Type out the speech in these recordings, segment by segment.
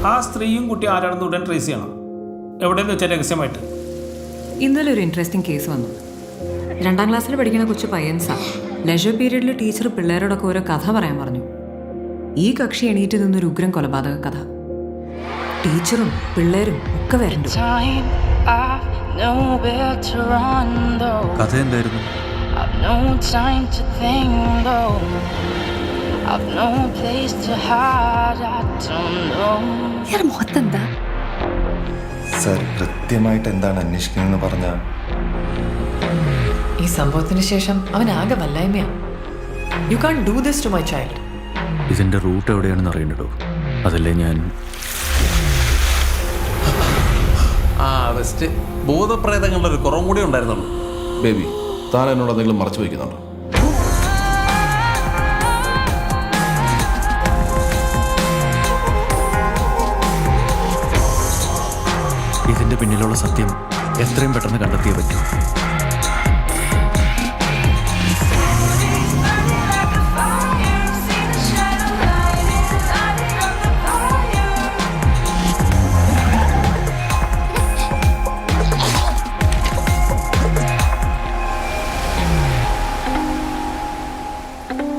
ആ സ്ത്രീയും കുട്ടി ആരാണെന്ന് ഉടൻ ട്രേസ് ചെയ്യണം. എവിടെയെന്ന് വെച്ചാൽ രഹസ്യമായിട്ട്. ഇന്നലെ ഒരു ഇൻട്രസ്റ്റിംഗ് കേസ് വന്നു. 2ാം ക്ലാസ്സിൽ പഠിക്കുന്ന കൊച്ചു പയ്യൻസാ. ലെഷർ പീരീഡിൽ ടീച്ചർ പിള്ളേരോടൊക്കെ ഓരോ കഥ പറയാൻ പറഞ്ഞു. ഈ കക്ഷി എണീറ്റ് നിന്നൊരു ഉഗ്രൻ കൊലപാതക കഥ. ടീച്ചറും പിള്ളേരും ഒക്കെ വരണ്ടു. കഥ എന്തായിരുന്നു? മുഖത്തെന്താ സർ കൃത്യമായിട്ട് എന്താണ് അന്വേഷിക്കുന്നതെന്ന് പറഞ്ഞ ഈ സംഭവത്തിന് ശേഷം അവൻ ആകെ വല്ലായ്മയാ. You can do this to my child. ഇതിന്റെ റൂട്ട് എവിടെയാണെന്ന് അറിയണ്ടോ? അതല്ലേ ഞാൻ വെസ്റ്റ് ഭൂതപ്രേതങ്ങളുടെ ഒരു കുറവും കൂടി ഉണ്ടായിരുന്നുള്ളൂ. ബേബി, താൻ എന്നോട് എന്തെങ്കിലും മറച്ചു വയ്ക്കുന്നുണ്ടോ? ഇതിന്റെ പിന്നിലുള്ള സത്യം എത്രയും പെട്ടെന്ന് കണ്ടെത്തിയേ പറ്റൂ.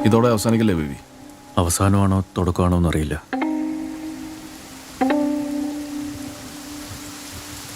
ഇതോടെ അവസാനിക്കല്ലേ ബേബി? അവസാനമാണോ തുടക്കമാണോ എന്നറിയില്ല.